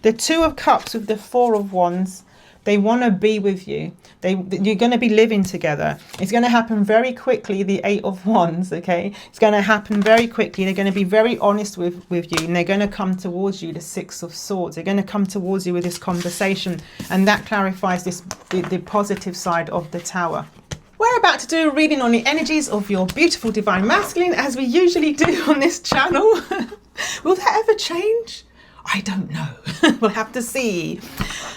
The Two of Cups with the Four of Wands, they want to be with you. You're going to be living together. It's going to happen very quickly, the Eight of Wands, okay? It's going to happen very quickly. They're going to be very honest with you, and they're going to come towards you, the Six of Swords. They're going to come towards you with this conversation, and that clarifies the positive side of the Tower. We're about to do a reading on the energies of your beautiful divine masculine, as we usually do on this channel. Will that ever change? I don't know. We'll have to see.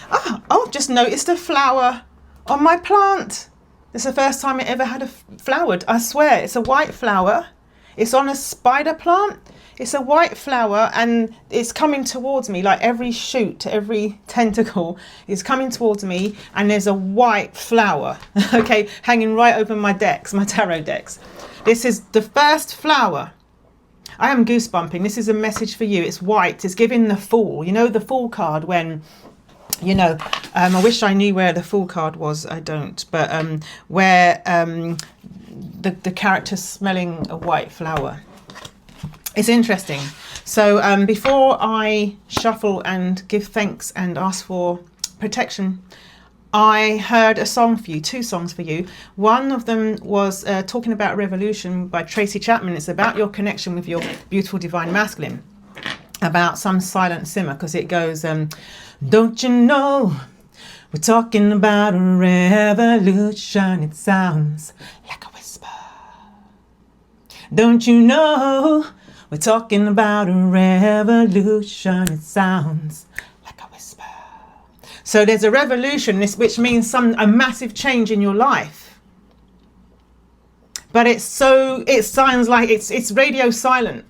I've just noticed a flower on my plant. It's the first time it ever had flowered. I swear, it's a white flower. It's on a spider plant. It's a white flower, and it's coming towards me. Like every shoot, every tentacle is coming towards me, and there's a white flower, okay, hanging right over my decks, my tarot decks. This is the first flower. I am goosebumping. This is a message for you. It's white. It's giving the Fool. You know the Fool card when, you know, I wish I knew where the Fool card was. I don't. But where the character's smelling a white flower. It's interesting. So before I shuffle and give thanks and ask for protection, I heard a song for you, two songs for you. One of them was Talking About Revolution by Tracy Chapman. It's about your connection with your beautiful divine masculine, about some silent simmer, because it goes, don't you know, we're talking about a revolution. It sounds like a whisper. Don't you know, we're talking about a revolution. It sounds like a whisper. So there's a revolution, which means a massive change in your life. But it sounds like it's radio silent.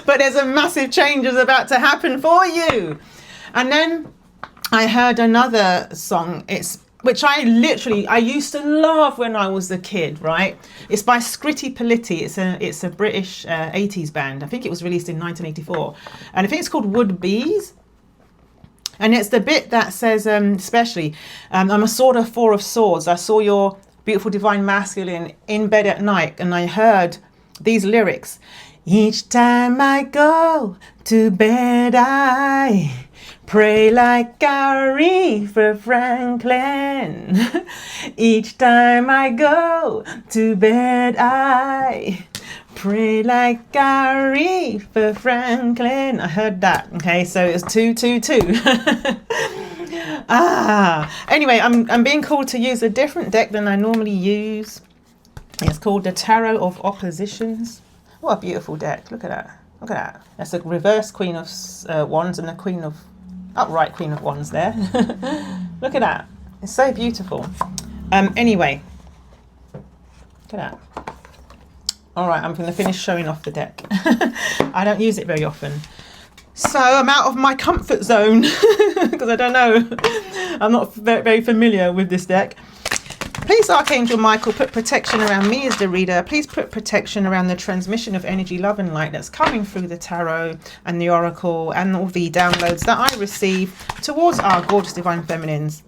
But there's a massive change is about to happen for you. And then I heard another song, which I used to love when I was a kid, right? It's by Scritti Politti. It's a British 80s band. I think it was released in 1984. And I think it's called Wood Bees. And it's the bit that says, especially, I'm a sword of Four of Swords. I saw your beautiful divine masculine in bed at night, and I heard these lyrics. Each time I go to bed, I pray like Aretha Franklin. Each time I go to bed, I pray like Aretha Franklin. I heard that. Okay, so it's 222. Anyway, I'm being called to use a different deck than I normally use. It's called the Tarot of Oppositions. What a beautiful deck. Look at that. Look at that. That's a reverse Queen of Wands and a upright Queen of Wands there. Look at that. It's so beautiful. Anyway, look at that. All right, I'm going to finish showing off the deck. I don't use it very often. So I'm out of my comfort zone because I don't know. I'm not very familiar with this deck. Please, Archangel Michael, put protection around me as the reader. Please put protection around the transmission of energy, love and light that's coming through the tarot and the oracle and all the downloads that I receive towards our gorgeous divine feminines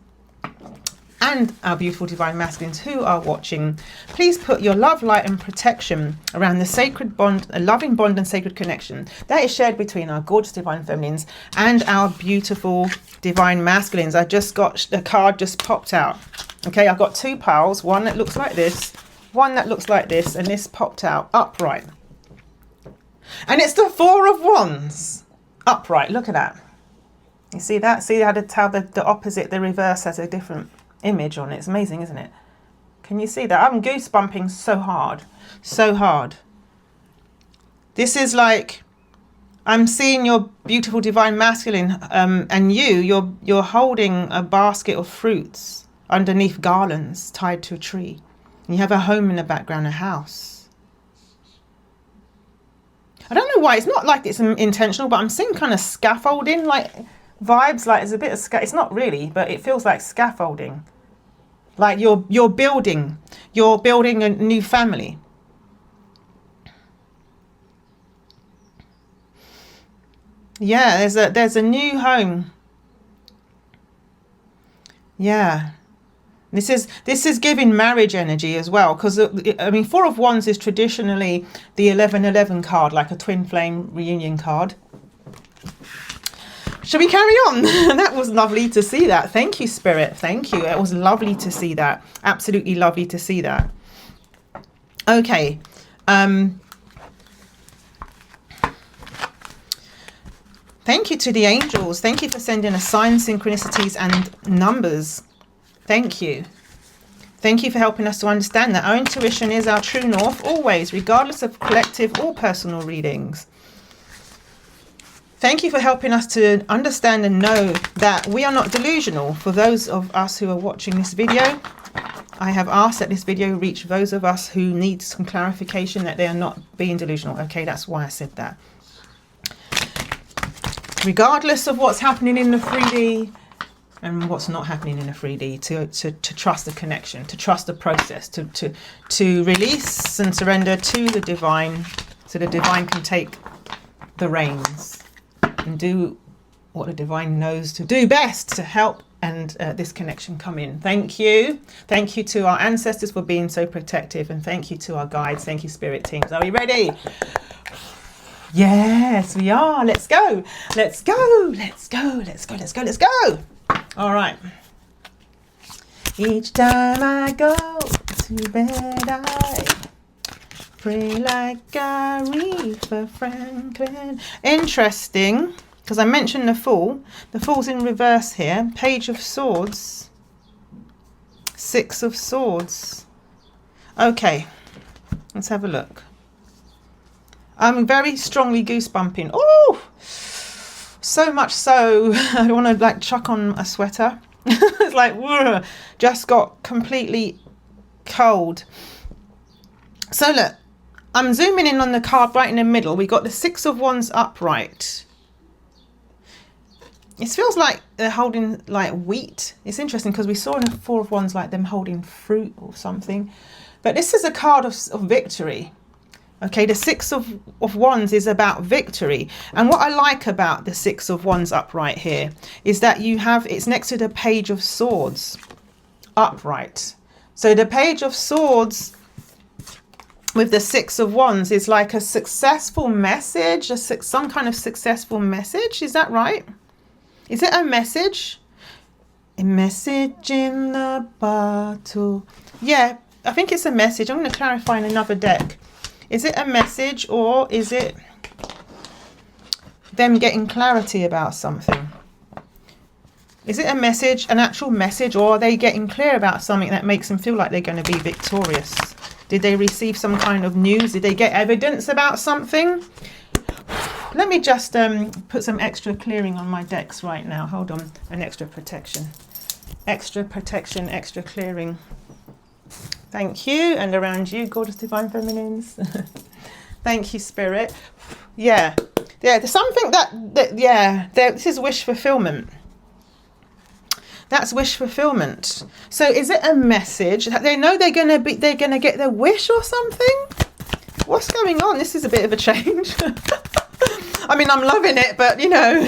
and our beautiful divine masculines who are watching. Please put your love, light and protection around the sacred bond, a loving bond and sacred connection that is shared between our gorgeous divine feminines and our beautiful divine masculines. I just got a card just popped out. Okay, I've got two piles, one that looks like this, one that looks like this, and this popped out upright. And it's the Four of Wands upright. Look at that. You see that? See how the opposite, the reverse has a different image on it. It's amazing, isn't it? Can you see that? I'm goosebumping so hard, so hard. This is like, I'm seeing your beautiful divine masculine, and you're holding a basket of fruits underneath garlands tied to a tree. And you have a home in the background, a house. I don't know why. It's not like it's intentional, but I'm seeing kind of scaffolding, like vibes, like it's a bit of it's not really, but it feels like scaffolding. Like you're building a new family. Yeah, there's a new home. Yeah. This is giving marriage energy as well, because I mean, Four of Wands is traditionally the 1111 card, like a twin flame reunion card. Shall we carry on? That was lovely to see that. Thank you, Spirit. Thank you. It was lovely to see that. Absolutely lovely to see that. Okay. Thank you to the angels. Thank you for sending us signs, synchronicities, and numbers. Thank you. Thank you for helping us to understand that our intuition is our true north always, regardless of collective or personal readings. Thank you for helping us to understand and know that we are not delusional. For those of us who are watching this video, I have asked that this video reach those of us who need some clarification that they are not being delusional. Okay, that's why I said that. Regardless of what's happening in the 3D and what's not happening in the 3D, to trust the connection, to trust the process, to release and surrender to the divine, so the divine can take the reins and do what the divine knows to do best to help and this connection come in. Thank you. Thank you to our ancestors for being so protective, and thank you to our guides. Thank you, spirit teams. Are we ready? Yes, we are. Let's go. Let's go. Let's go. Let's go. Let's go. Let's go. All right. Each time I go to bed, I pray like Aretha Franklin. Interesting, because I mentioned the Fool. The Fool's in reverse here. Page of Swords. 6 of Swords. Okay. Let's have a look. I'm very strongly goosebumping. Oh, so much so I want to like chuck on a sweater. It's like, whoa, just got completely cold. So look, I'm zooming in on the card right in the middle. We got the 6 of Wands upright. It feels like they're holding like wheat. It's interesting because we saw in the 4 of Wands like them holding fruit or something. But this is a card of victory. Okay, the 6 of Wands is about victory. And what I like about the 6 of Wands upright here is that you have, it's next to the Page of Swords upright. So the Page of Swords with the 6 of Wands is like a successful message, some kind of successful message. Is that right? Is it a message? A message in the bottle. Yeah, I think it's a message. I'm going to clarify in another deck. Is it a message, or is it them getting clarity about something? Is it a message, an actual message, or are they getting clear about something that makes them feel like they're going to be victorious? Did they receive some kind of news? Did they get evidence about something? Let me just put some extra clearing on my decks right now. Hold on. An extra protection. Extra protection, extra clearing. Thank you. And around you, gorgeous divine feminines. Thank you, spirit. Yeah. Yeah, there's something this is wish fulfillment. That's wish fulfillment. So is it a message that they know they're gonna get their wish or something? What's going on? This is a bit of a change. I mean, I'm loving it, but you know,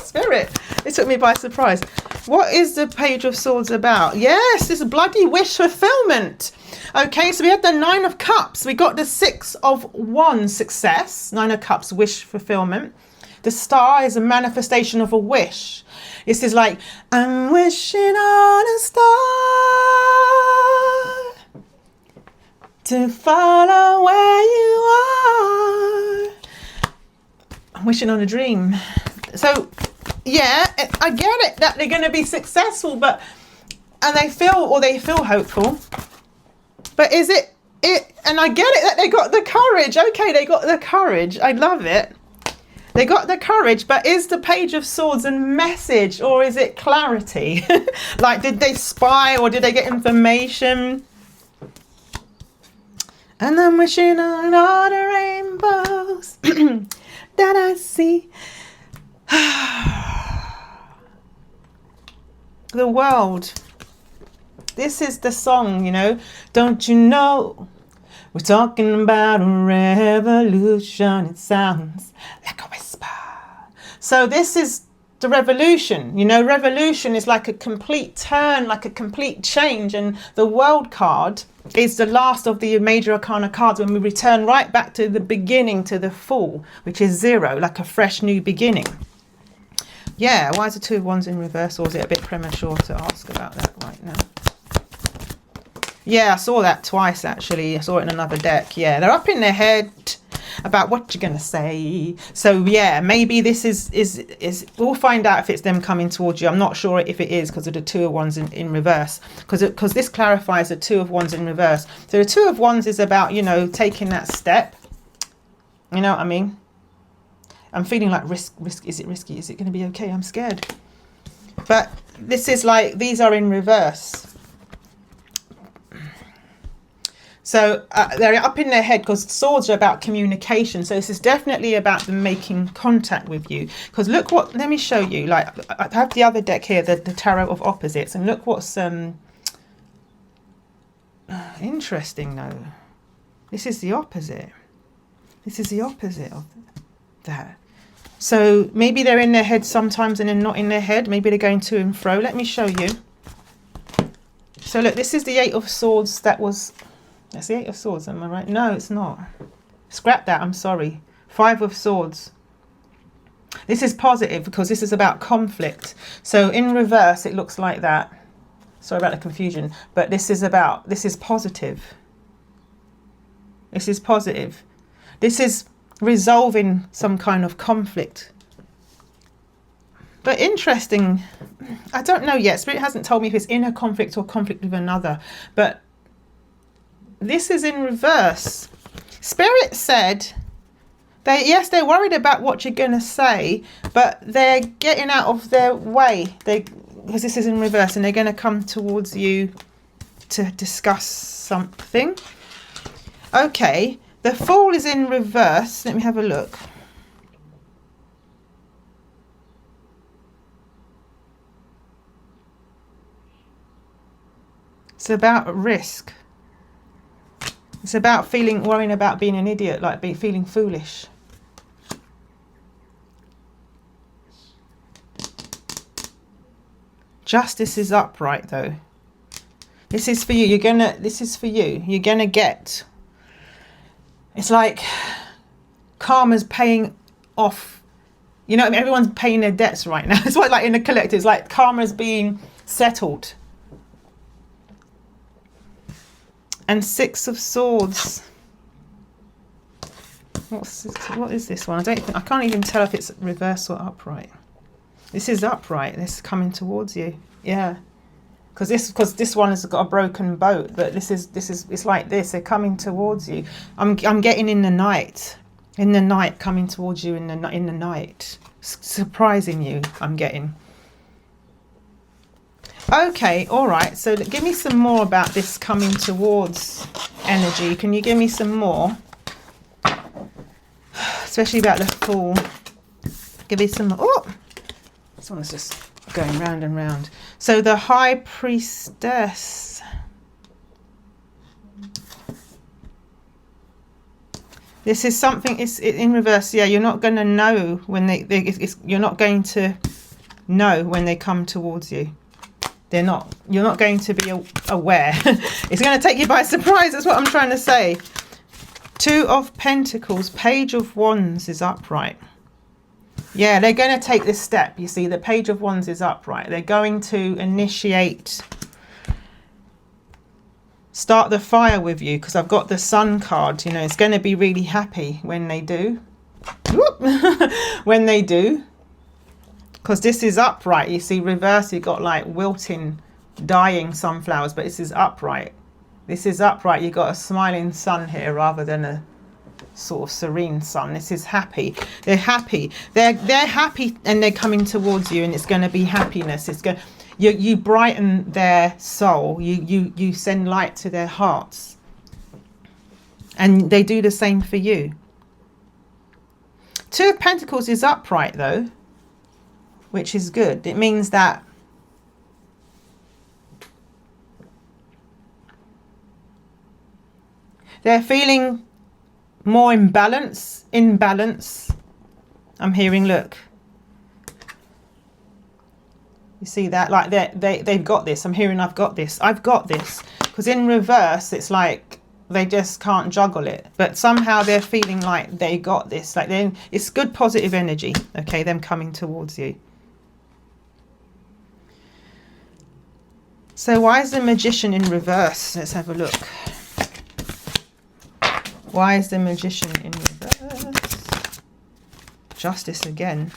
spirit, it took me by surprise. What is the Page of Swords about? Yes, this bloody wish fulfillment. Okay, so we had the 9 of Cups. We got the 6 of Wands, success. 9 of Cups, wish fulfillment. The Star is a manifestation of a wish. This is like, I'm wishing on a star to follow where you are. I'm wishing on a dream. So, yeah, I get it that they're going to be successful, but they feel hopeful. But is it? And I get it that they got the courage. Okay, they got the courage. I love it. They got the courage, but is the Page of Swords a message, or is it clarity? Like, did they spy, or did they get information? And I'm wishing on all the rainbows that I see. The world. This is the song, you know. Don't you know? We're talking about a revolution. It sounds like a whisper. So this is the revolution. You know, revolution is like a complete turn, like a complete change. And the World card is the last of the major arcana cards when we return right back to the beginning, to the Fool, which is 0, like a fresh new beginning. Yeah, why is the Two of Wands in reverse? Or is it a bit premature to ask about that right now? Yeah, I saw that twice actually. I saw it in another deck. Yeah, they're up in their head about what you're gonna say. So yeah, maybe this is we'll find out if it's them coming towards you. I'm not sure if it is because of the Two of Wands in reverse, because this clarifies the Two of Wands in reverse. So the Two of Wands is about, you know, taking that step. You know what I mean? I'm feeling like risk. Is it risky? Is it going to be okay? I'm scared. But this is like, these are in reverse. So they're up in their head because swords are about communication. So this is definitely about them making contact with you. Because look what, let me show you. Like, I have the other deck here, the Tarot of Opposites. And look what's interesting though. This is the opposite. This is the opposite of that. So maybe they're in their head sometimes and they're not in their head. Maybe they're going to and fro. Let me show you. So look, this is the Eight of Swords. That's the Eight of Swords, am I right? No, it's not. Scrap that, I'm sorry. Five of Swords. This is positive because this is about conflict. So in reverse, it looks like that. Sorry about the confusion. But this is positive. This is positive. This is resolving some kind of conflict. But interesting, I don't know yet. Spirit hasn't told me if it's in a conflict or conflict with another. But this is in reverse. Spirit said, they're worried about what you're going to say, but they're getting out of their way. Because this is in reverse and they're going to come towards you to discuss something. Okay. The Fool is in reverse. Let me have a look. It's about risk. It's about worrying about being an idiot, like feeling foolish. Justice is upright though. This is for you. This is for you. You're gonna get. It's like karma's paying off. You know, everyone's paying their debts right now. It's like in the collective, it's like karma's being settled. And Six of Swords. What is this one? I can't even tell if it's reverse or upright. This is upright. This is coming towards you. Yeah. Because this one has got a broken boat, but it's like this. They're coming towards you. I'm getting in the night, coming towards you in the night, surprising you. I'm getting. Okay, all right. So give me some more about this coming towards energy. Can you give me some more, especially about the Fool? Give me some. Oh, this one's just going round and round. So the High Priestess. This is something. It's in reverse. Yeah, you're not going to know when you're not going to know when they come towards you. You're not going to be aware. It's going to take you by surprise. That's what I'm trying to say. Two of Pentacles. Page of Wands is upright. Yeah, they're going to take this step. You see, the Page of Wands is upright. They're going to initiate, start the fire with you, because I've got the Sun card. You know, it's going to be really happy when they do. When they do. Because this is upright. You see, reverse, you've got like wilting, dying sunflowers, but this is upright. This is upright. You've got a smiling sun here rather than a sort of serene sun. This is happy. They're happy. They're happy and they're coming towards you, and it's going to be happiness. It's going you brighten their soul. You send light to their hearts, and they do the same for you. Two of Pentacles is upright though, which is good. It means that they're feeling more in balance. I'm hearing, look. You see that? Like they've got this. I'm hearing I've got this. I've got this. Because in reverse, it's like they just can't juggle it. But somehow they're feeling like they got this. Like it's good positive energy. Okay, them coming towards you. So why is the Magician in reverse? Let's have a look. Why is the Magician in reverse? Justice again.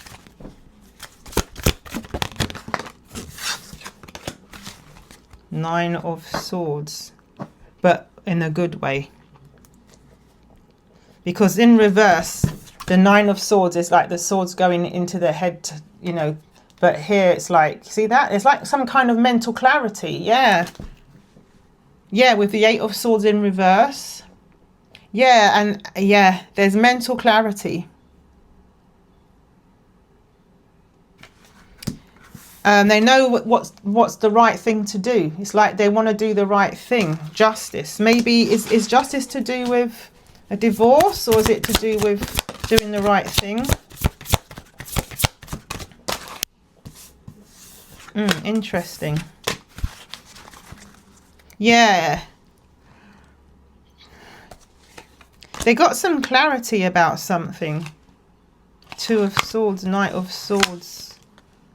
Nine of Swords, but in a good way. Because in reverse, the Nine of Swords is like the swords going into the head, you know. But here it's like, see that? It's like some kind of mental clarity. Yeah. Yeah, with the Eight of Swords in reverse. Yeah, and yeah, there's mental clarity. They know what's the right thing to do. It's like they want to do the right thing. Justice. Maybe is justice to do with a divorce, or is it to do with doing the right thing? Interesting. Yeah. They got some clarity about something. Two of Swords, Knight of Swords,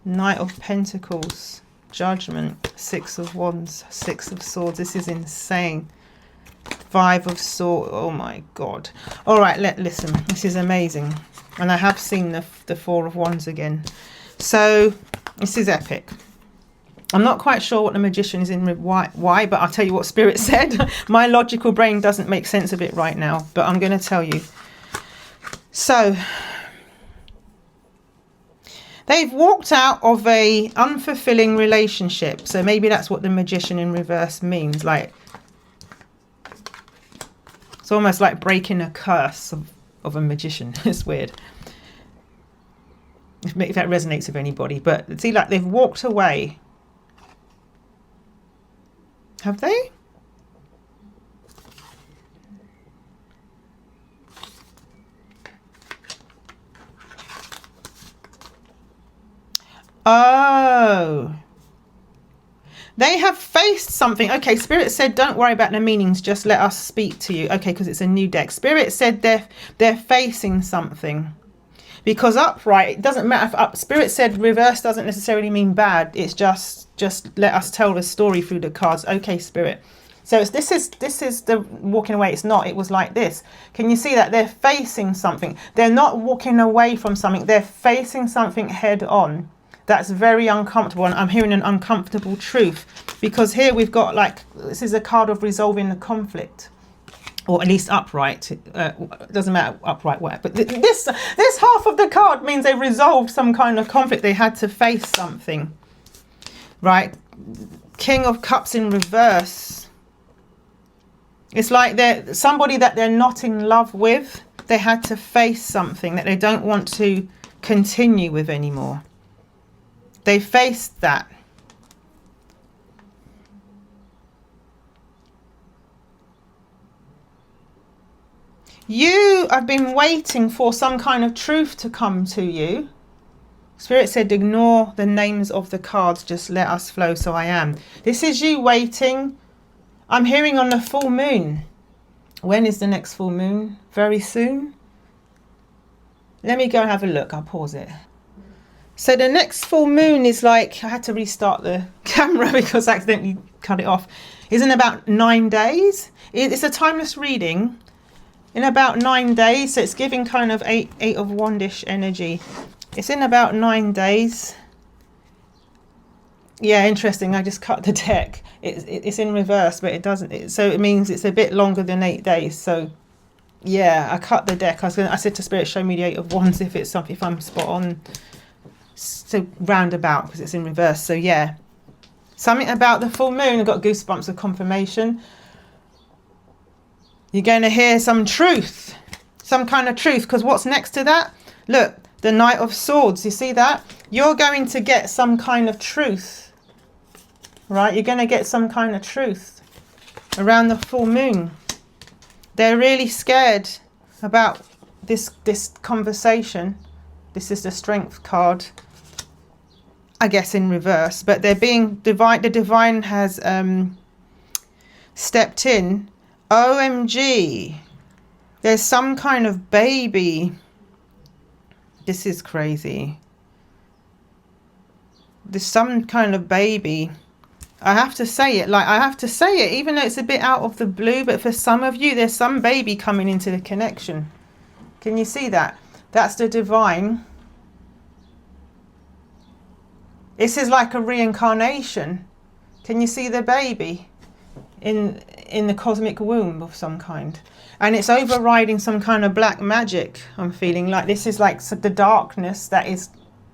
Knight of Pentacles, Judgment, Six of Wands, Six of Swords. This is insane. Five of Swords. Oh my God. All right, listen. This is amazing. And I have seen the Four of Wands again. So this is epic. I'm not quite sure what the Magician is in, why, but I'll tell you what Spirit said. My logical brain doesn't make sense of it right now, but I'm going to tell you. So, they've walked out of a unfulfilling relationship. So maybe that's what the Magician in reverse means. Like, it's almost like breaking a curse of a magician. It's weird. If that resonates with anybody. But see, like, they've walked away. Have they? Oh. They have faced something. Okay, Spirit said, don't worry about the meanings, just let us speak to you. Okay, because it's a new deck. Spirit said they're facing something. Because upright, it doesn't matter if up. Spirit said reverse doesn't necessarily mean bad. It's just let us tell the story through the cards. Okay, Spirit. So this is the walking away. It's not. It was like this. Can you see that they're facing something? They're not walking away from something. They're facing something head on. That's very uncomfortable. And I'm hearing an uncomfortable truth, because here we've got, like, this is a card of resolving the conflict. Or at least upright. Doesn't matter upright where. But this half of the card means they resolved some kind of conflict. They had to face something. Right? King of Cups in reverse. It's like they're somebody that they're not in love with. They had to face something that they don't want to continue with anymore. They faced that. You have been waiting for some kind of truth to come to you. Spirit said, ignore the names of the cards, just let us flow. So I am. This is you waiting. I'm hearing on the full moon. When is the next full moon? Very soon. Let me go and have a look. I'll pause it. So the next full moon is like, I had to restart the camera because I accidentally cut it off. It's in about 9 days. It's a timeless reading. In about 9 days, so it's giving kind of eight of wandish energy. It's in about 9 days. Yeah, interesting. I just cut the deck. It's in reverse, but it doesn't. So it means it's a bit longer than 8 days. So yeah, I cut the deck. I said to Spirit, show me the 8 of Wands if it's something, if I'm spot on. So roundabout, because it's in reverse. So yeah, something about the full moon. I got goosebumps of confirmation. You're going to hear some truth, some kind of truth, because what's next to that? Look, the Knight of Swords. You see that? You're going to get some kind of truth, right? You're going to get some kind of truth around the full moon. They're really scared about this conversation. This is the Strength card, I guess, in reverse. But they're being divine. The divine has stepped in. OMG, there's some kind of baby. This is crazy. There's some kind of baby. I have to say it, like I have to say it, even though it's a bit out of the blue, but for some of you, there's some baby coming into the connection. Can you see that? That's the divine. This is like a reincarnation. Can you see the baby in the cosmic womb of some kind? And it's overriding some kind of black magic. I'm feeling like this is like the darkness that is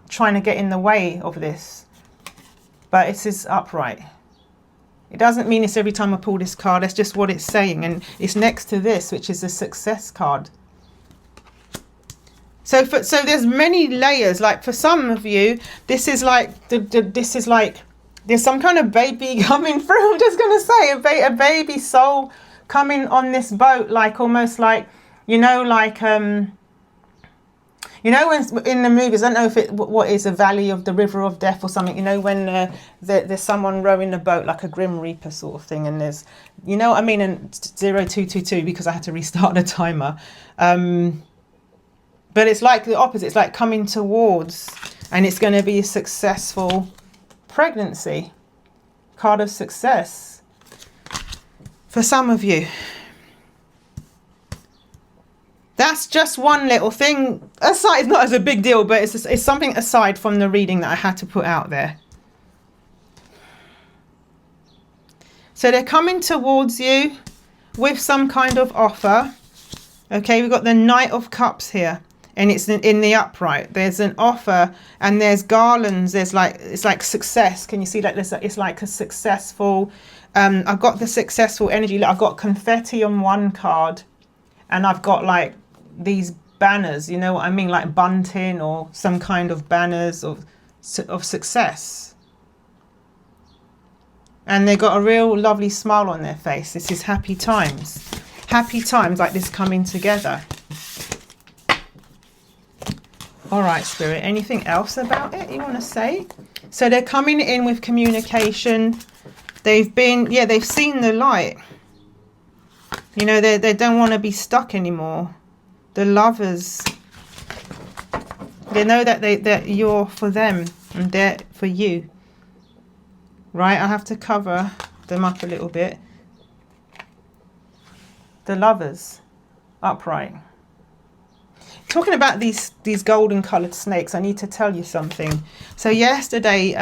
trying to get in the way of this. But this is upright. It doesn't mean it's every time I pull this card. That's just what it's saying. And it's next to this, which is the success card. So there's many layers. Like for some of you, this is like there's some kind of baby coming through. I'm just gonna say a baby soul coming on this boat, like almost like, you know, like you know, when in the movies, I don't know if what is a Valley of the River of Death or something, you know, when there's someone rowing the boat like a Grim Reaper sort of thing, and there's, you know what I mean, and 0222 because I had to restart the timer. But it's like the opposite. It's like coming towards, and it's going to be a successful pregnancy. Card of success for some of you. That's just one little thing. Aside, it's not as a big deal, but it's something aside from the reading that I had to put out there. So they're coming towards you with some kind of offer. Okay, we've got the Knight of Cups here. And it's in the upright. There's an offer, and there's garlands. There's like, it's like success. Can you see that? It's like a successful. I've got the successful energy. I've got confetti on one card, and I've got like these banners. You know what I mean? Like bunting or some kind of banners of success. And they've got a real lovely smile on their face. This is happy times. Happy times like this coming together. All right, Spirit, anything else about it you want to say? So they're coming in with communication. They've seen the light. You know, they don't want to be stuck anymore. The lovers, they know that you're for them and they're for you. Right, I have to cover them up a little bit. The lovers, upright. Talking about these golden coloured snakes, I need to tell you something. So yesterday,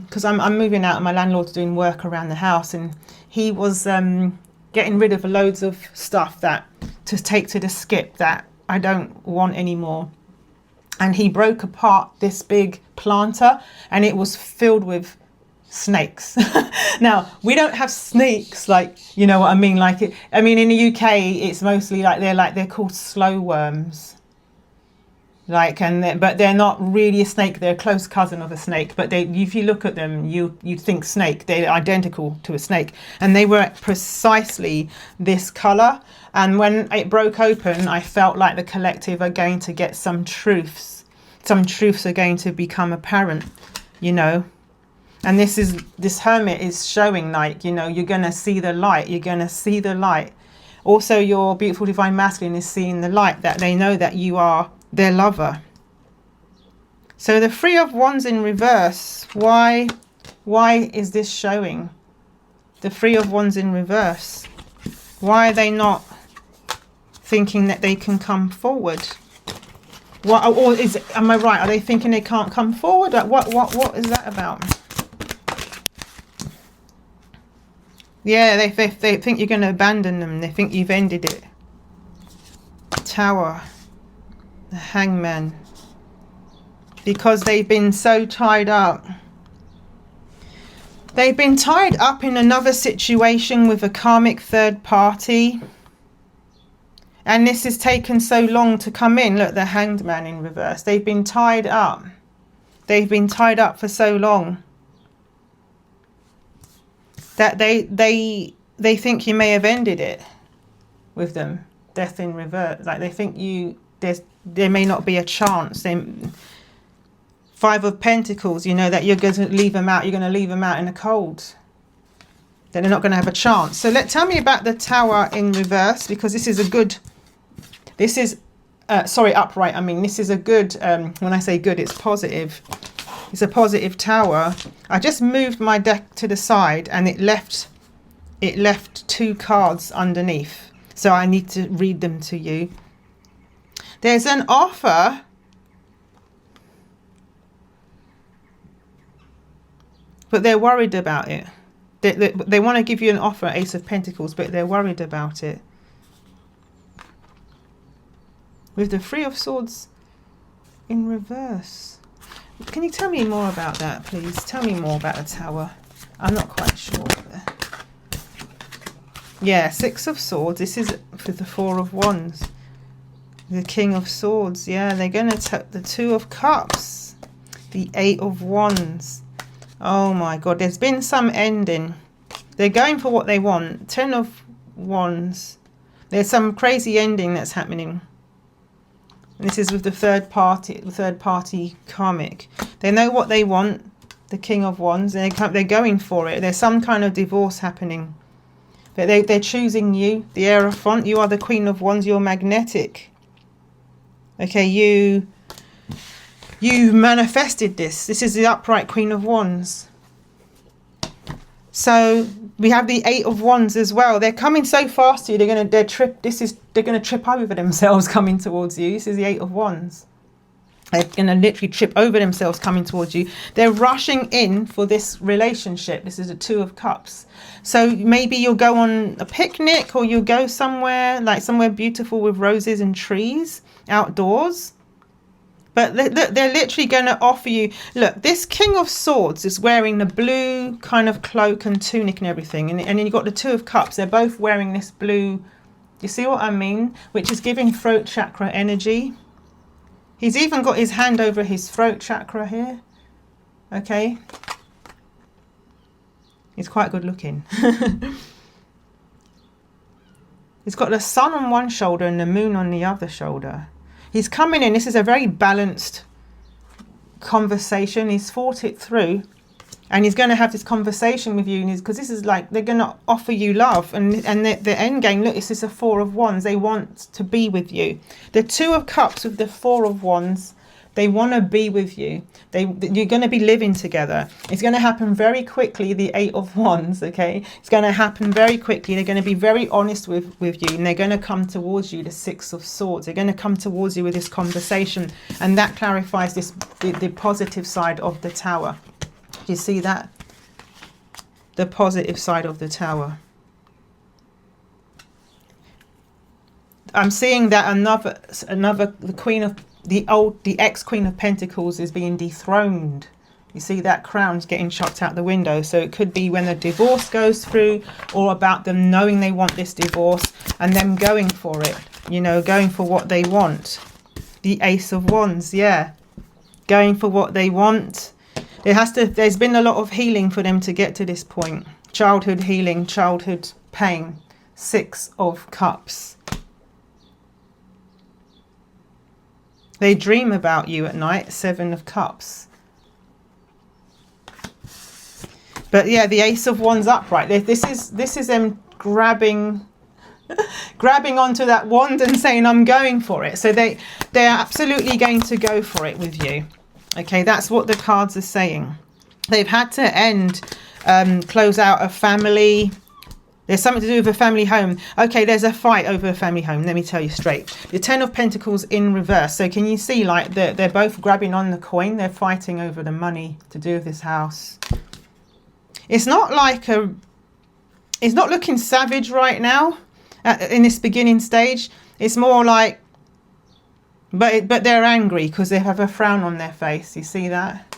because I'm moving out and my landlord's doing work around the house, and he was getting rid of loads of stuff that to take to the skip that I don't want anymore. And he broke apart this big planter, and it was filled with snakes. Now, we don't have snakes, like, you know what I mean? Like it, I mean, in the UK, it's mostly like they're called slow worms. Like, but they're not really a snake. They're a close cousin of a snake. But if you look at them, you think snake. They're identical to a snake, and they were precisely this color. And when it broke open, I felt like the collective are going to get some truths. Some truths are going to become apparent, you know. And this hermit is showing, like, you know, you're going to see the light. You're going to see the light. Also, your beautiful divine masculine is seeing the light, that they know that you are their lover. So the Three of Wands in reverse, why is this showing? The Three of Wands in reverse. Why are they not thinking that they can come forward? What, or am I right? Are they thinking they can't come forward? What is that about? Yeah, they think you're going to abandon them. They think you've ended it. Tower. The Hangman. Because they've been so tied up. They've been tied up in another situation with a karmic third party. And this has taken so long to come in. Look, the Hanged Man in reverse. They've been tied up. They've been tied up for so long that they think you may have ended it with them. Death in reverse. Like, they think there may not be a chance. Five of Pentacles, you know, that you're going to leave them out. You're going to leave them out in the cold. Then they're not going to have a chance. So tell me about the Tower in reverse, because this is a good, sorry, upright. I mean, this is a good, when I say good, it's positive. It's a positive tower. I just moved my deck to the side and it left 2 cards underneath. So I need to read them to you. There's an offer. But they're worried about it. They want to give you an offer, Ace of Pentacles, but they're worried about it. With the 3 of Swords in reverse. Can you tell me more about that, please? Tell me more about the tower. I'm not quite sure. Yeah, 6 of Swords. This is for the 4 of Wands. The King of Swords. Yeah, they're going to take the 2 of Cups. The 8 of Wands. Oh my God, there's been some ending. They're going for what they want. 10 of Wands. There's some crazy ending that's happening. And this is with the third party karmic. They know what they want, the King of Wands, and they're going for it. There's some kind of divorce happening. They're choosing you, the Hierophant. You are the Queen of Wands. You're magnetic. Okay, you manifested this. This is the upright Queen of Wands. So we have the 8 of Wands as well. They're coming so fast to you. They're gonna trip over themselves coming towards you. This is the 8 of Wands. They're gonna literally trip over themselves coming towards you. They're rushing in for this relationship. This is a 2 of Cups. So maybe you'll go on a picnic, or you'll go somewhere like somewhere beautiful with roses and trees outdoors. But they're literally going to offer you, look, this King of Swords is wearing the blue kind of cloak and tunic and everything. And then you've got the 2 of Cups. They're both wearing this blue, you see what I mean? Which is giving throat chakra energy. He's even got his hand over his throat chakra here. Okay. He's quite good looking. He's got the sun on one shoulder and the moon on the other shoulder. He's coming in. This is a very balanced conversation. He's fought it through, and he's going to have this conversation with you, because this is like, they're going to offer you love, and the end game, look, this is a 4 of Wands. They want to be with you. The 2 of Cups with the 4 of Wands, they want to be with you. You're going to be living together. It's going to happen very quickly, the 8 of Wands, okay? It's going to happen very quickly. They're going to be very honest with you, and they're going to come towards you, the 6 of Swords. They're going to come towards you with this conversation, and that clarifies the positive side of the Tower. Do you see that? The positive side of the Tower. I'm seeing that the Queen of the ex-Queen of Pentacles is being dethroned. You see that crown's getting chucked out the window. So it could be when the divorce goes through, or about them knowing they want this divorce and them going for it, you know, going for what they want. The Ace of Wands, yeah, going for what they want. There's been a lot of healing for them to get to this point. Childhood healing, childhood pain. 6 of Cups. They dream about you at night. 7 of Cups. But yeah, the Ace of Wands upright. This is them grabbing onto that wand and saying, I'm going for it. So they're absolutely going to go for it with you. Okay, that's what the cards are saying. They've had to close out a family. There's something to do with a family home. Okay, there's a fight over a family home. Let me tell you straight. The 10 of Pentacles in reverse. So can you see, like, they're both grabbing on the coin. They're fighting over the money to do with this house. It's not like it's not looking savage right now in this beginning stage. It's more like, but they're angry because they have a frown on their face. You see that?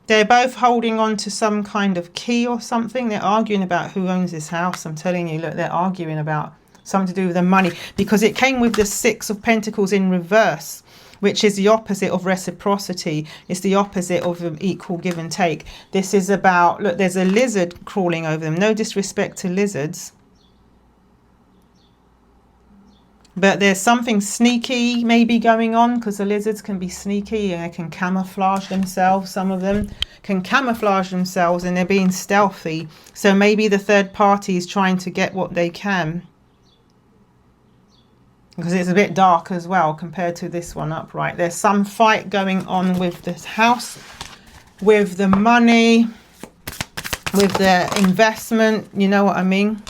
They're both holding on to some kind of key or something. They're arguing about who owns this house. I'm telling you, look, they're arguing about something to do with the money, because it came with the 6 of Pentacles in reverse, which is the opposite of reciprocity. It's the opposite of an equal give and take. This is about, look, there's a lizard crawling over them. No disrespect to lizards. But there's something sneaky maybe going on, because the lizards can be sneaky and they can camouflage themselves. Some of them can camouflage themselves and they're being stealthy. So maybe the third party is trying to get what they can. because it's a bit dark as well compared to this one upright. There's some fight going on with this house, with the money, with the investment, you know what I mean?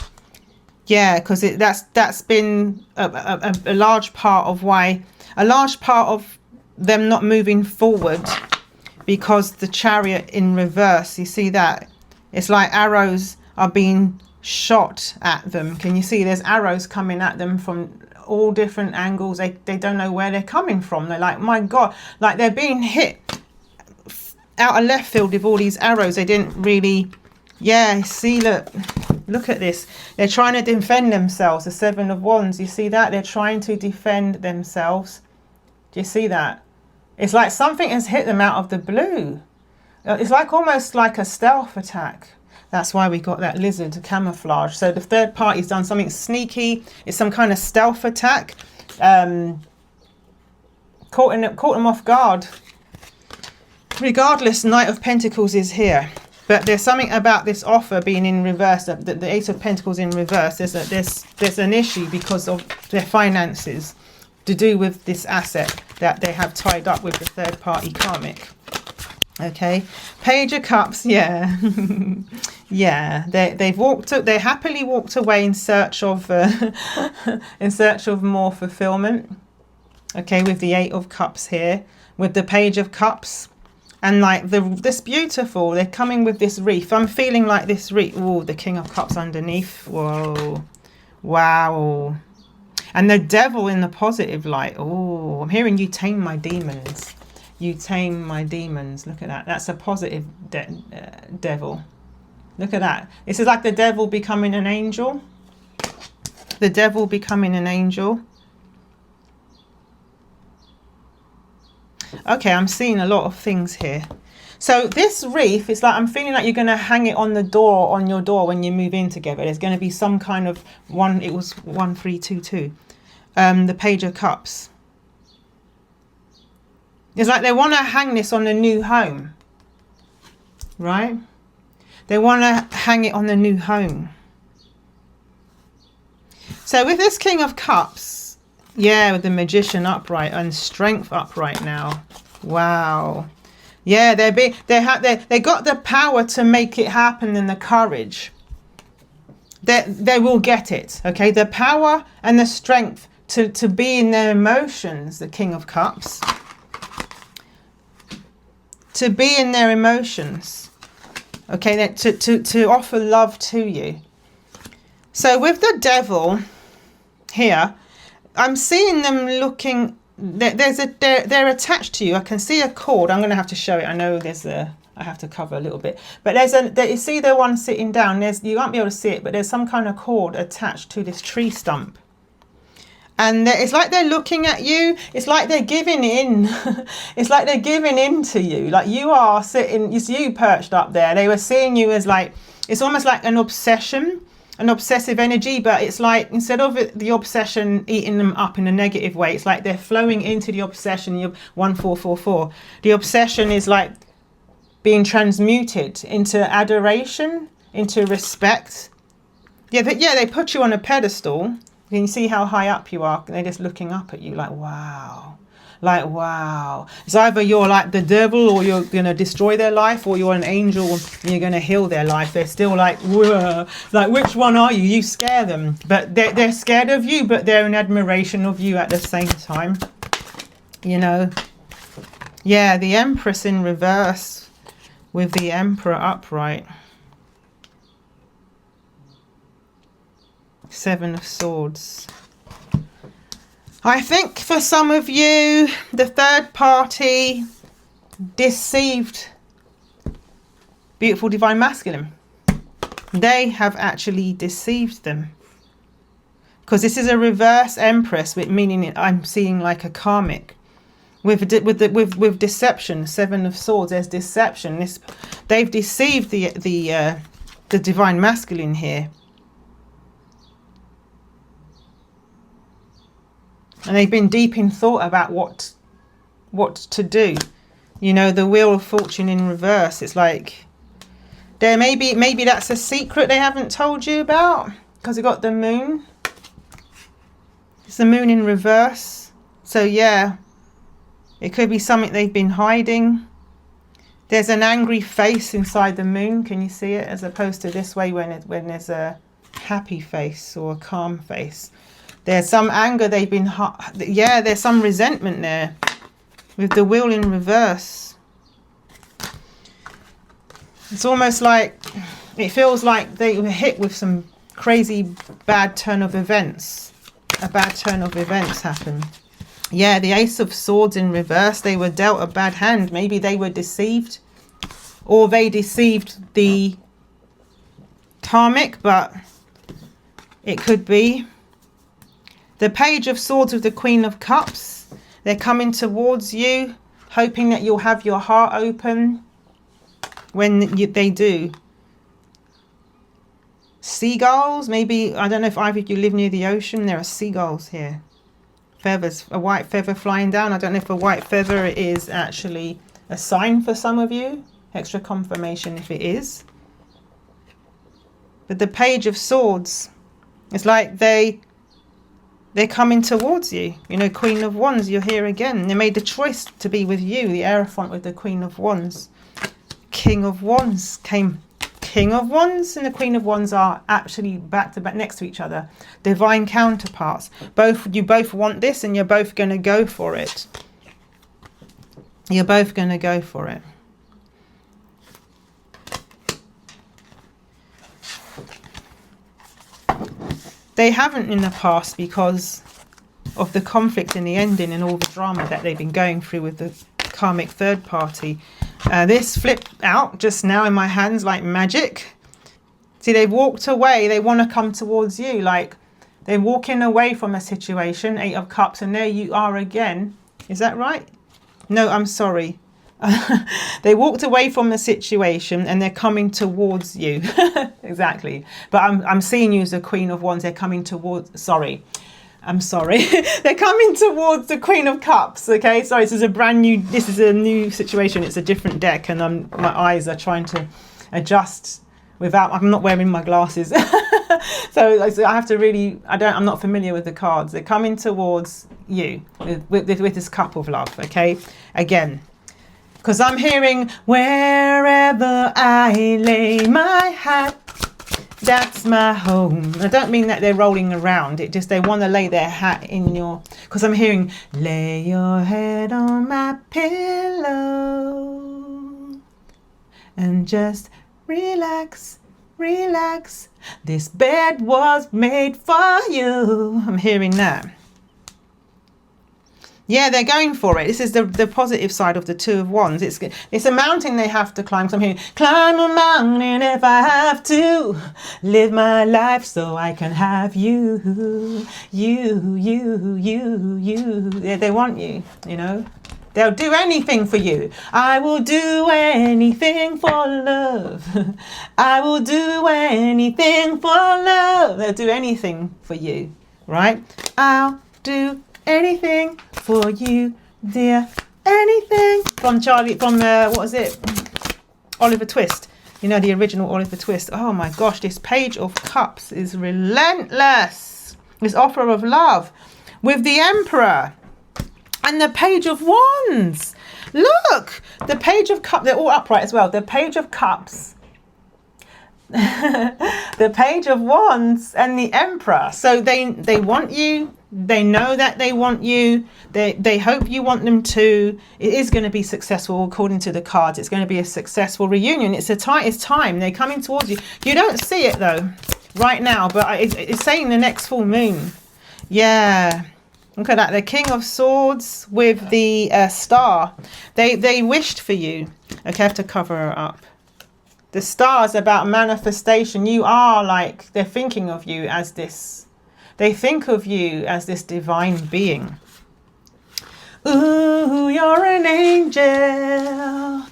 Yeah, because that's been a large part of why, a large part of them not moving forward, because the Chariot in reverse, you see that? It's like arrows are being shot at them. Can you see there's arrows coming at them from all different angles? They don't know where they're coming from. They're like, my God, like they're being hit out of left field with all these arrows. They didn't really, yeah, see, look at this. They're trying to defend themselves. The Seven of Wands, you see that? They're trying to defend themselves. Do you see that? It's like something has hit them out of the blue. It's like almost like a stealth attack. That's why we got that lizard camouflage. So the third party's done something sneaky. It's some kind of stealth attack. Caught them off guard. Regardless, Knight of Pentacles is here. But there's something about this offer being in reverse. The Ace of Pentacles in reverse. There's an issue because of their finances to do with this asset that they have tied up with the third party karmic. Okay, Page of Cups, yeah. Yeah, they happily walked away in search of more fulfillment. Okay, with the Eight of Cups here, with the Page of Cups, and like this beautiful, they're coming with this wreath. I'm feeling like this wreath. Oh, the King of Cups underneath. Whoa, wow. And the Devil in the positive light. Oh, I'm hearing you tame my demons. You tame my demons. Look at that. That's a positive devil. Look at that. This is like the devil becoming an angel. The devil becoming an angel. Okay, I'm seeing a lot of things here. So this wreath, it's like I'm feeling like you're going to hang it on the door, on your door when you move in together. There's going to be some kind of one. It was 1322. The Page of Cups. It's like they want to hang this on the new home, right? They want to hang it on the new home. So with this King of Cups, yeah, with the Magician upright and Strength upright now. Wow. Yeah, they got the power to make it happen and the courage. They will get it, okay? The power and the strength to be in their emotions, the King of Cups. To be in their emotions, okay, to offer love to you. So with the Devil here, I'm seeing them looking. They're attached to you. I can see a cord. I'm going to have to show it. I know I have to cover a little bit, but you see the one sitting down. You won't be able to see it, but there's some kind of cord attached to this tree stump. And it's like they're looking at you. It's like they're giving in. It's like they're giving in to you. Like you are sitting, it's you perched up there. They were seeing you as like, it's almost like an obsession, an obsessive energy. But it's like, instead of the obsession eating them up in a negative way, it's like they're flowing into the obsession. 1444. The obsession is like being transmuted into adoration, into respect. Yeah, they put you on a pedestal. Can you see how high up you are? They're just looking up at you like, wow. Like, wow. It's either you're like the devil or you're going to destroy their life, or you're an angel and you're going to heal their life. They're still like, whoa. Like, which one are you? You scare them. But they're scared of you, but they're in admiration of you at the same time. You know? Yeah, the Empress in reverse with the Emperor upright. Seven of Swords. I think for some of you, the third party deceived beautiful divine masculine. They have actually deceived them. Because this is a reverse Empress, meaning I'm seeing like a karmic. With deception, Seven of Swords, there's deception. They've deceived the divine masculine here. And they've been deep in thought about what to do. You know, the Wheel of Fortune in reverse. It's like there maybe that's a secret they haven't told you about, because we got the Moon. It's the moon in reverse. So yeah, it could be something they've been hiding. There's an angry face inside the moon. Can you see it? As opposed to this way when there's a happy face or a calm face. There's some anger they've been... Yeah, there's some resentment there. With the wheel in reverse. It's almost like... It feels like they were hit with some crazy bad turn of events. A bad turn of events happened. Yeah, the Ace of Swords in reverse. They were dealt a bad hand. Maybe they were deceived. Or they deceived the karmic, but it could be. The Page of Swords with the Queen of Cups. They're coming towards you, hoping that you'll have your heart open when they do. Seagulls, maybe, I don't know if either of you live near the ocean. There are seagulls here. Feathers, a white feather flying down. I don't know if a white feather is actually a sign for some of you. Extra confirmation if it is. But the Page of Swords, it's like they're coming towards you. You know, Queen of Wands, you're here again. They made the choice to be with you. The Hierophant with the Queen of Wands. King of Wands came. King of Wands and the Queen of Wands are actually back to back next to each other. Divine counterparts. You both want this and you're both going to go for it. You're both going to go for it. They haven't in the past because of the conflict in the ending and all the drama that they've been going through with the karmic third party. This flipped out just now in my hands like magic. See, they've walked away. They want to come towards you. Like they're walking away from a situation, 8 of Cups, and there you are again. Is that right? No, I'm sorry. They walked away from the situation and they're coming towards you. Exactly. But I'm seeing you as a Queen of Wands. They're coming towards... Sorry. I'm sorry. They're coming towards the Queen of Cups. Okay. Sorry. This is a new situation. It's a different deck and my eyes are trying to adjust without... I'm not wearing my glasses. So I have to really... I'm not familiar with the cards. They're coming towards you with this cup of love. Okay. Again. Because I'm hearing, wherever I lay my hat, that's my home. I don't mean that they're rolling around. It just, they want to lay their hat in your... Because I'm hearing, lay your head on my pillow and just relax, relax. This bed was made for you. I'm hearing that. Yeah, they're going for it. This is the positive side of the Two of Wands. It's a mountain they have to climb. So I'm hearing, climb a mountain if I have to. Live my life so I can have you. You. They want you, you know. They'll do anything for you. I will do anything for love. I will do anything for love. They'll do anything for you, right? I'll do anything for you, dear. Anything. From what was it? Oliver Twist. You know, the original Oliver Twist. Oh my gosh, this Page of Cups is relentless. This offer of love with the Emperor and the Page of Wands. Look, the Page of Cups, they're all upright as well. The Page of Cups, the Page of Wands and the Emperor. So they want you. They know that they want you. They hope you want them to. It is going to be successful according to the cards. It's going to be a successful reunion. It's time. They're coming towards you. You don't see it though right now, but it's saying the next full moon. Yeah. Look at that. The King of Swords with the star. They wished for you. Okay, I have to cover her up. The star is about manifestation. You are like, they're thinking of you as this. They think of you as this divine being. Ooh, you're an angel.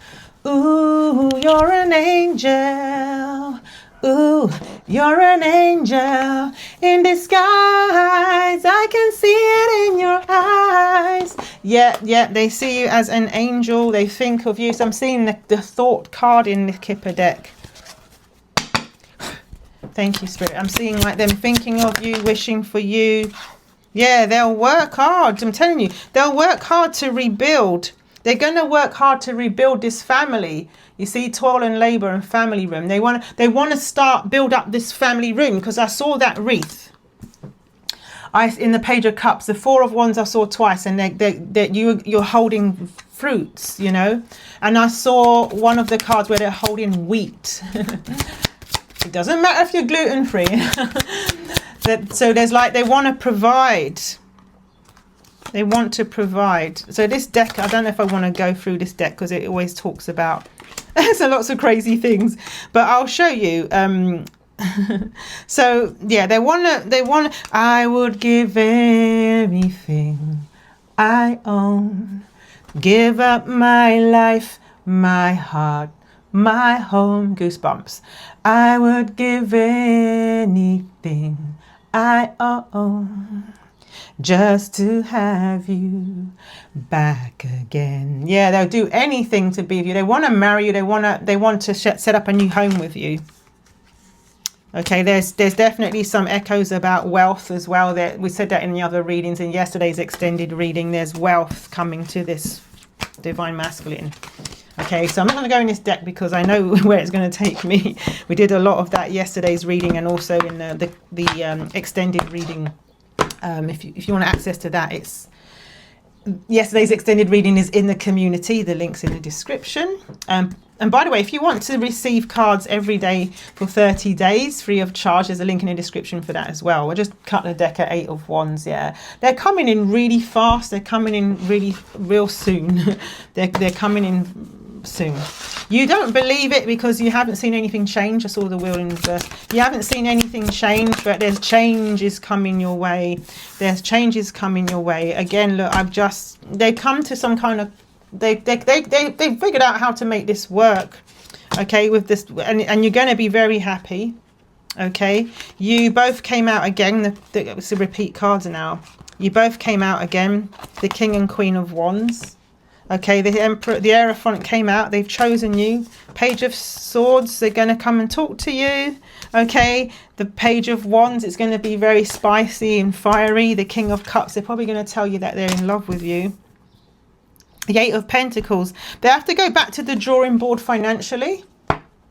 Ooh, you're an angel. Ooh, you're an angel in disguise. I can see it in your eyes. Yeah, they see you as an angel. They think of you. So I'm seeing the thought card in the Kipper deck. Thank you, Spirit. I'm seeing like them thinking of you, wishing for you. Yeah, they'll work hard. I'm telling you, they'll work hard to rebuild. They're going to work hard to rebuild this family. You see, toil and labor and family room. They want to start build up this family room, because I saw that wreath. In the Page of Cups, the Four of Wands I saw twice, and you're holding fruits, you know. And I saw one of the cards where they're holding wheat. It doesn't matter if you're gluten free. So there's like, they want to provide. They want to provide. So this deck, I don't know if I want to go through this deck, because it always talks about so lots of crazy things, but I'll show you. So yeah, they want I would give everything I own, give up my life, my heart, my home. Goosebumps. I would give anything I own just to have you back again. Yeah, they'll do anything to be with you. They want to marry you. They want to set up a new home with you. Okay, there's definitely some echoes about wealth as well. That we said that in the other readings, in yesterday's extended reading. There's wealth coming to this divine masculine. Okay, so I'm not going to go in this deck because I know where it's going to take me. We did a lot of that yesterday's reading, and also in the extended reading. If you want access to that, it's yesterday's extended reading is in the community. The link's in the description. And by the way, if you want to receive cards every day for 30 days free of charge, there's a link in the description for that as well. We'll just cut the deck at 8 of Wands. Yeah, they're coming in really fast. They're coming in real soon. they're coming in soon. You don't believe it because you haven't seen anything change. I saw the wheel in reverse. You haven't seen anything change, but there's changes coming your way. There's changes coming your way. Again, look, they come to some kind of, they figured out how to make this work. Okay, with this, and you're going to be very happy. Okay, you both came out again. It's the repeat cards now. You both came out again. The King and Queen of Wands. Okay, the Emperor, the Hierophant came out. They've chosen you. Page of Swords, they're going to come and talk to you. Okay, the Page of Wands, it's going to be very spicy and fiery. The King of Cups, they're probably going to tell you that they're in love with you. The Eight of Pentacles, they have to go back to the drawing board financially,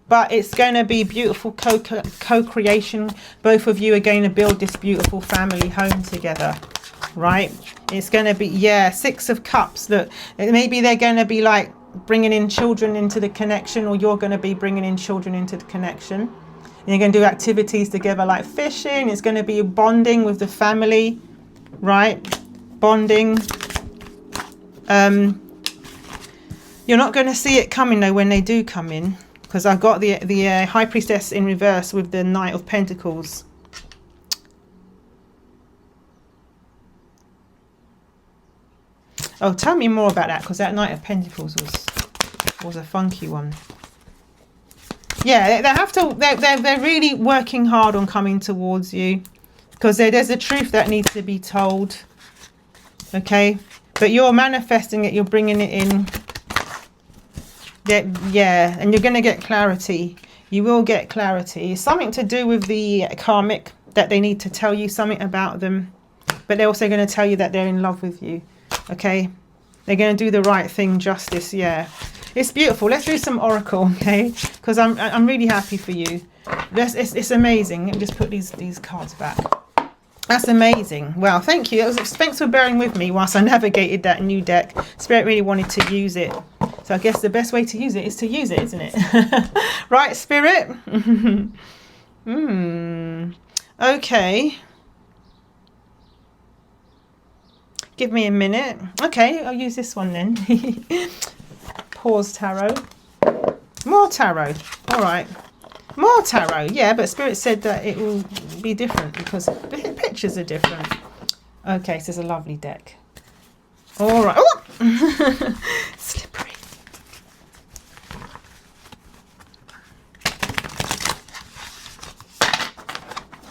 but it's going to be beautiful co-creation. Both of you are going to build this beautiful family home together, right? It's going to be, yeah, Six of Cups. Look, maybe they're going to be like bringing in children into the connection, or you're going to be bringing in children into the connection. And you're going to do activities together like fishing. It's going to be bonding with the family, right? Bonding. You're not going to see it coming though when they do come in, because I've got the High Priestess in reverse with the Knight of Pentacles. Oh, tell me more about that, because that Knight of Pentacles was a funky one. Yeah, they have to. They're really working hard on coming towards you, because there's a truth that needs to be told. Okay, but you're manifesting it. You're bringing it in. Yeah, and you're going to get clarity. You will get clarity. It's something to do with the karmic, that they need to tell you something about them, but they're also going to tell you that they're in love with you. Okay, they're going to do the right thing, justice. Yeah, it's beautiful. Let's do some oracle, okay? Because I'm really happy for you. It's amazing. Let me just put these cards back. That's amazing. Well, thank you. Thanks for bearing with me whilst I navigated that new deck. Spirit really wanted to use it, so I guess the best way to use it is to use it, isn't it? Right, Spirit. Okay. Give me a minute. Okay, I'll use this one then. Pause tarot. More tarot. All right. More tarot. Yeah, but Spirit said that it will be different because the pictures are different. Okay, so it's a lovely deck. All right. Oh! Slippery.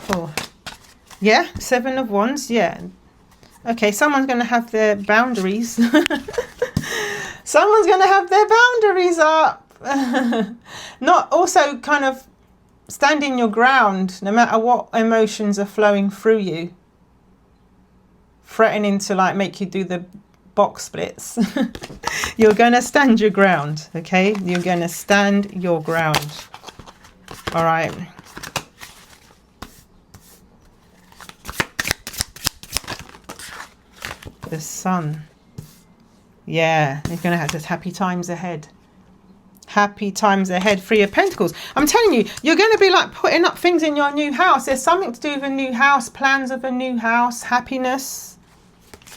Oh. Yeah, Seven of Wands. Yeah. Okay, someone's going to have their boundaries. Someone's going to have their boundaries up. Not also kind of standing your ground no matter what emotions are flowing through you. threatening to like make you do the box splits. You're going to stand your ground, okay? You're going to stand your ground. All right. The Sun. Yeah, you're going to have this happy times ahead. Happy times ahead. 3 of Pentacles. I'm telling you, you're going to be like putting up things in your new house. There's something to do with a new house, plans of a new house, happiness.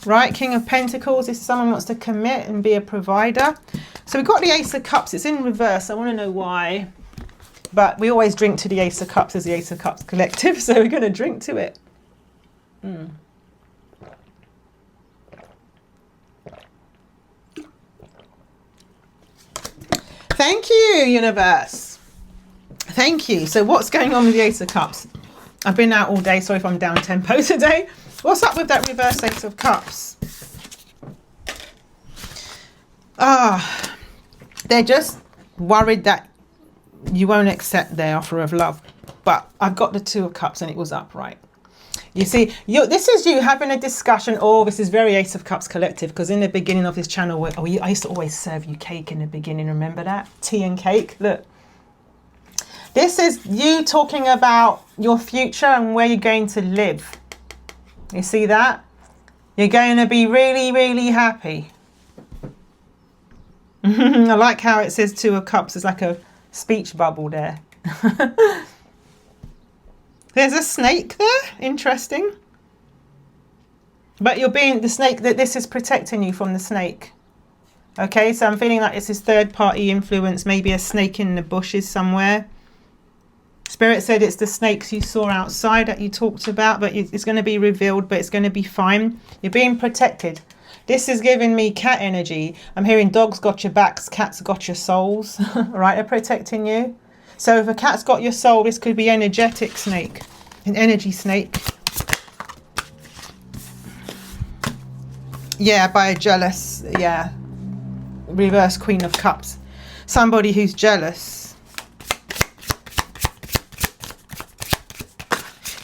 Right, King of Pentacles. This is someone who wants to commit and be a provider. So we've got the Ace of Cups. It's in reverse. I want to know why. But we always drink to the Ace of Cups as the Ace of Cups collective. So we're going to drink to it. Thank you, universe. Thank you. So what's going on with the Ace of Cups? I've been out all day. Sorry if I'm down tempo today. What's up with that reverse Ace of Cups? They're just worried that you won't accept their offer of love. But I've got the 2 of Cups and it was upright. You see, this is you having a discussion. Oh, this is very Ace of Cups collective, because in the beginning of this channel, I used to always serve you cake in the beginning. Remember that? Tea and cake. Look. This is you talking about your future and where you're going to live. You see that? You're going to be really, really happy. I like how it says 2 of Cups. It's like a speech bubble there. There's a snake there. Interesting. But you're being the snake, that this is protecting you from the snake. Okay, so I'm feeling like this is third party influence, maybe a snake in the bushes somewhere. Spirit said it's the snakes you saw outside that you talked about, but it's going to be revealed, but it's going to be fine. You're being protected. This is giving me cat energy. I'm hearing dogs got your backs, cats got your souls. Right, they're protecting you. So if a cat's got your soul, this could be energetic snake, an energy snake. Yeah, by a jealous, yeah, reverse Queen of Cups. Somebody who's jealous.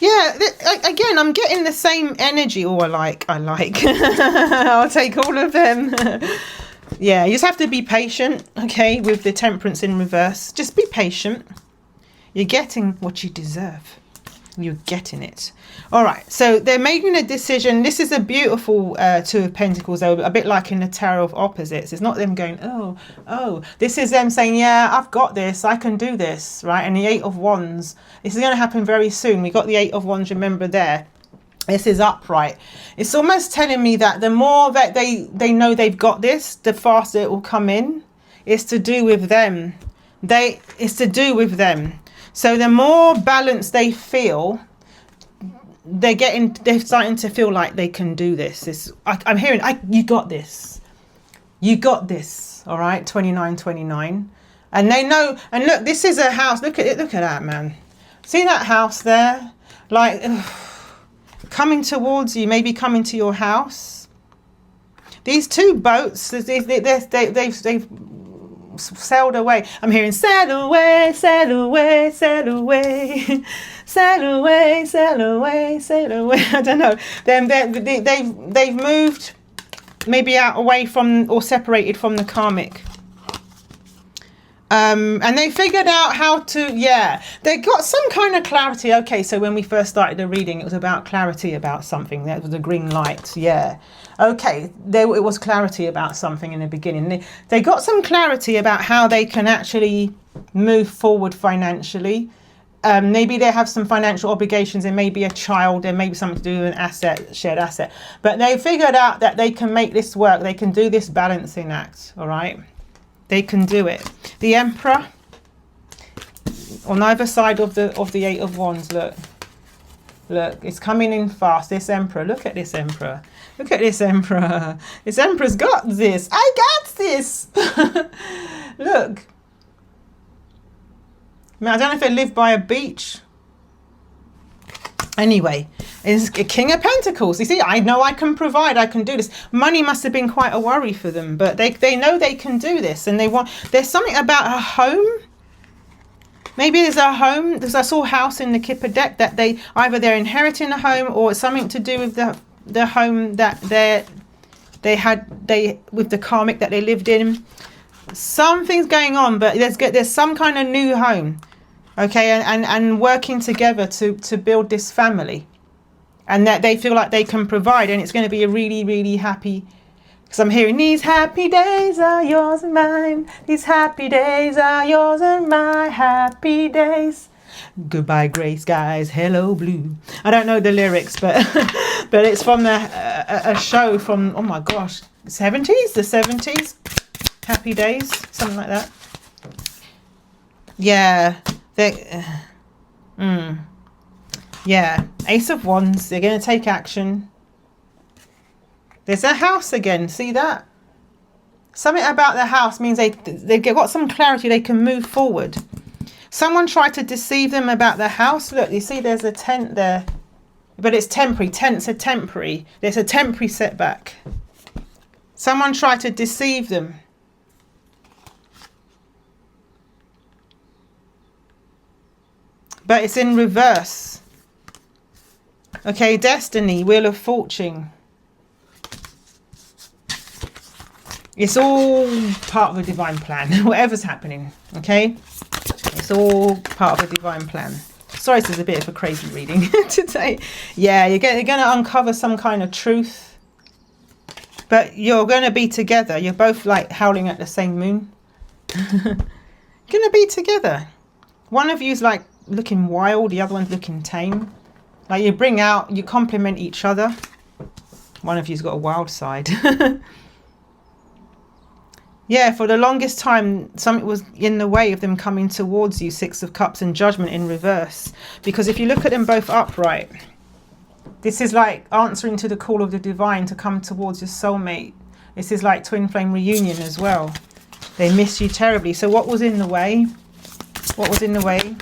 Yeah, again, I'm getting the same energy. Oh, I like. I'll take all of them. Yeah, you just have to be patient, okay, with the Temperance in reverse. Just be patient. You're getting what you deserve. You're getting it. All right, so they're making a decision. This is a beautiful 2 of Pentacles, though, a bit like in the Tower of Opposites. It's not them going, oh. This is them saying, yeah, I've got this. I can do this, right? And the 8 of Wands. This is going to happen very soon. We got the 8 of Wands, remember, there. This is upright. It's almost telling me that the more that they know they've got this, the faster it will come in. It's to do with them. It's to do with them. So the more balanced they feel, they're starting to feel like they can do this. I'm hearing, you got this. You got this. All right, 2929. And they know, and look, this is a house. Look at it. Look at that, man. See that house there? Like, coming towards you, maybe coming to your house. These 2 boats, they've sailed away. I'm hearing sail away, sail away, sail away, sail away, sail away, sail away. I don't know. They've moved maybe out away from or separated from the karmic. And they figured out how to, yeah, they got some kind of clarity. Okay, so when we first started the reading, it was about clarity about something. That was a green light, yeah. Okay, it was clarity about something in the beginning. They got some clarity about how they can actually move forward financially. Maybe they have some financial obligations. There may be a child. There may be something to do with an asset, shared asset. But they figured out that they can make this work. They can do this balancing act, all right? They can do it. The Emperor on either side of the 8 of Wands. Look, it's coming in fast. This Emperor. Look at this Emperor. Look at this Emperor. This Emperor's got this. I got this. Look. I mean, I don't know if they live by a beach. Anyway, it's a King of Pentacles. You see, I know I can provide, I can do this. Money must have been quite a worry for them, but they know they can do this, and there's something about a home. Maybe there's a home, because I saw house in the Kipper deck, that they're inheriting a home, or it's something to do with the home that they with the karmic that they lived in. Something's going on, but there's some kind of new home, okay, and working together to build this family, and that they feel like they can provide, and it's going to be a really, really happy. Because I'm hearing, these happy days are yours and mine. These happy days are yours and my happy days. Goodbye grey skies, hello blue. I don't know the lyrics, but but it's from a show from, oh my gosh, the 70s. Happy Days, something like that. Yeah. Yeah. Ace of Wands. They're going to take action. There's a house again. See that? Something about the house means they've got some clarity. They can move forward. Someone tried to deceive them about the house. Look, you see there's a tent there. But it's temporary. Tents are temporary. There's a temporary setback. Someone tried to deceive them. But it's in reverse. Okay, destiny, wheel of fortune. It's all part of a divine plan, whatever's happening, okay? It's all part of a divine plan. Sorry, this is a bit of a crazy reading today. Yeah, you're going to uncover some kind of truth. But you're going to be together. You're both like howling at the same moon. Going to be together. One of you's like looking wild, the other one's looking tame. Like you complement each other. One of you's got a wild side. Yeah, for the longest time, something was in the way of them coming towards you. Six of Cups and Judgment in reverse. Because if you look at them both upright, this is like answering to the call of the divine to come towards your soulmate. This is like twin flame reunion as well. They miss you terribly. So what was in the way? What was in the way?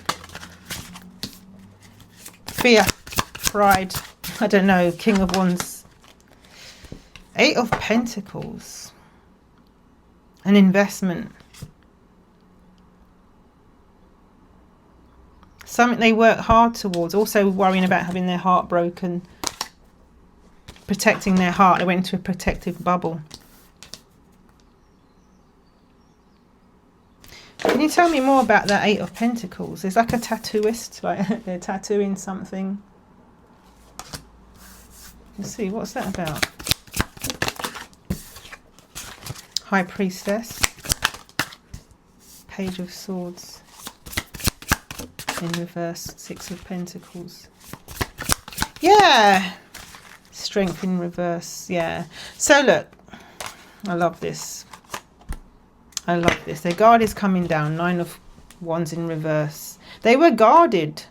Fear, pride, I don't know, King of Wands. Eight of Pentacles. An investment. Something they work hard towards. Also worrying about having their heart broken. Protecting their heart. They went into a protective bubble. Can you tell me more about that Eight of Pentacles? It's like a tattooist. Like they're tattooing something. Let's see, what's that about? High Priestess, Page of Swords, in reverse, Six of Pentacles. Yeah, Strength in reverse, yeah. So look, I love this. I love this. Their guard is coming down, Nine of Wands in reverse. They were guarded.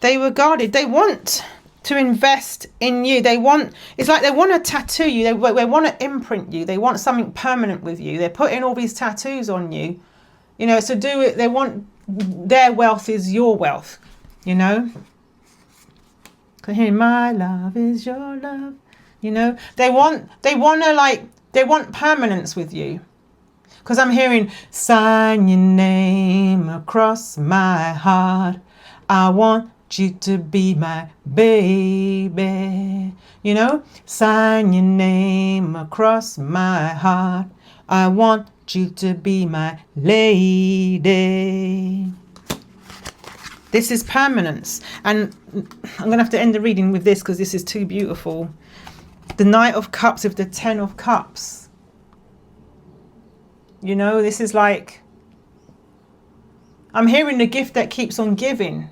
They were guarded. They want to invest in you. They want, it's like they want to tattoo you. They want to imprint you. They want something permanent with you. They're putting all these tattoos on you, you know, to do it. They want, their wealth is your wealth, you know. My love is your love, you know. They want permanence with you. Because I'm hearing, sign your name across my heart. I want you to be my baby, you know. Sign your name across my heart. I want you to be my lady. This is permanence. And I'm going to have to end the reading with this because this is too beautiful. The Knight of Cups with the Ten of Cups. You know, this is like, I'm hearing the gift that keeps on giving.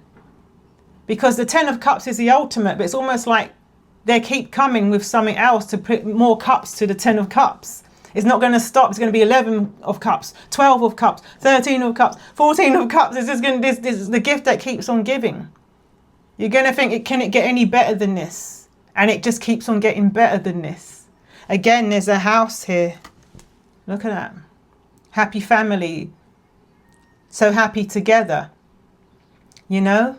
Because the Ten of Cups is the ultimate, but it's almost like they keep coming with something else to put more cups to the Ten of Cups. It's not going to stop. It's going to be 11 of Cups, 12 of Cups, 13 of Cups, 14 of Cups. This is the gift that keeps on giving. You're going to think, can it get any better than this? And it just keeps on getting better than this. Again, there's a house here. Look at that. Happy family. So happy together. You know?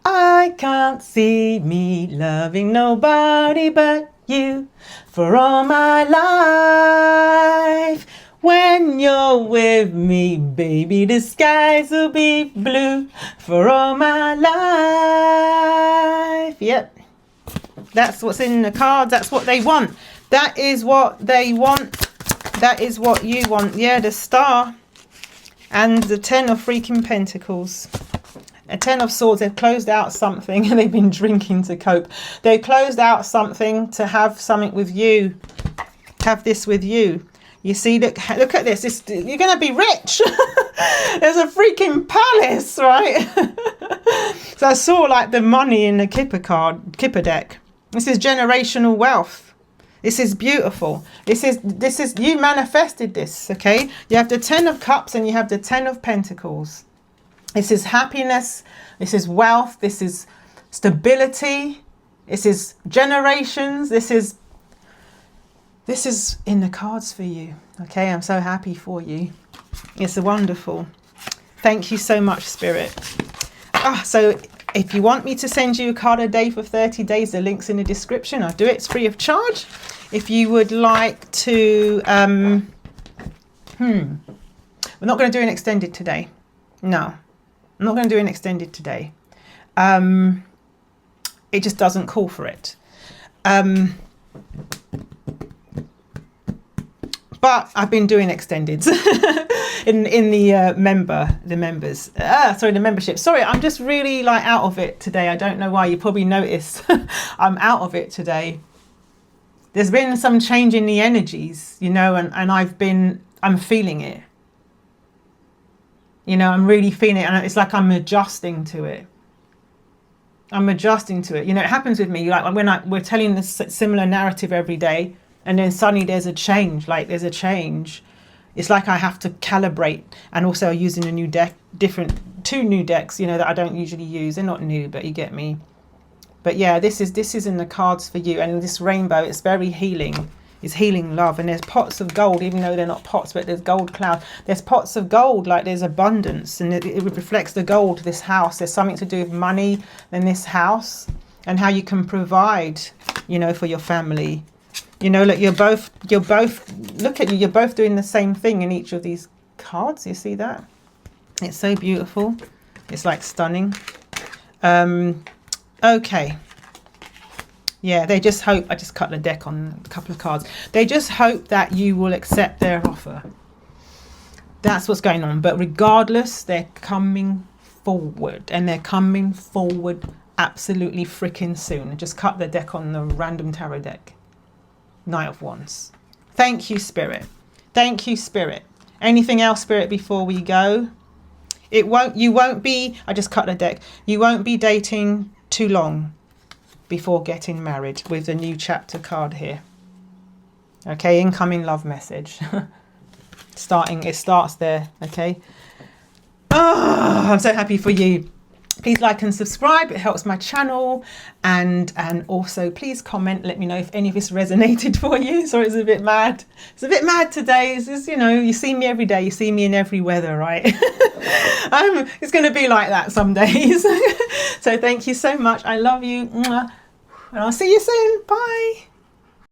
I can't see me loving nobody but you for all my life. When when you're with me, baby, the skies will be blue for all my life. Yep. That's what's in the cards. That's what they want. That is what they want. That is what you want. Yeah, the Star and the 10 of freaking Pentacles. A 10 of Swords. They've closed out something and they've been drinking to cope. They closed out something to have something with you. Have this with you. You see, look at this. You're going to be rich. There's a freaking palace, right? So I saw like the money in the Kipper deck. This is generational wealth. This is beautiful. This is you manifested this, okay? You have the 10 of Cups and you have the 10 of Pentacles. This is happiness. This is wealth. This is stability. This is generations. This is in the cards for you. Okay, I'm so happy for you. It's wonderful. Thank you so much, Spirit. So if you want me to send you a card a day for 30 days, the link's in the description. I'll do it. It's free of charge. If you would like to... we're not going to do an extended today. No. I'm not going to do an extended today. It just doesn't call for it. But I've been doing extendeds in the members. The membership. Sorry, I'm just really like out of it today. I don't know why. You probably noticed I'm out of it today. There's been some change in the energies, you know, and I'm feeling it. You know, I'm really feeling it, and it's like I'm adjusting to it. I'm adjusting to it. You know, it happens with me. Like when we're telling this similar narrative every day, and then suddenly there's a change. Like there's a change. It's like I have to calibrate, and also using a new deck, two new decks. You know, that I don't usually use. They're not new, but you get me. But yeah, this is in the cards for you, and this rainbow. It's very healing. Is healing love, and there's pots of gold, even though they're not pots, but there's gold cloud. There's pots of gold, like there's abundance, and it reflects the gold. This house, there's something to do with money in this house, and how you can provide, you know, for your family. You know, look, you're both. Look at you. You're both doing the same thing in each of these cards. You see that? It's so beautiful. It's like stunning. Okay. Yeah, they just hope, I just cut the deck on a couple of cards. They just hope that you will accept their offer. That's what's going on. But regardless, they're coming forward, and they're coming forward absolutely freaking soon. I just cut the deck on the random tarot deck. Knight of Wands. Thank you, Spirit. Thank you, Spirit. Anything else, Spirit, before we go? You won't be, I just cut the deck. You won't be dating too long before getting married, with the new chapter card here. Okay, incoming love message. It starts there, okay? Oh, I'm so happy for you. Please like and subscribe. It helps my channel. And also please comment. Let me know if any of this resonated for you. Sorry, it's a bit mad. It's a bit mad today. It's just, you know, you see me every day. You see me in every weather, right? It's going to be like that some days. So thank you so much. I love you. And I'll see you soon. Bye.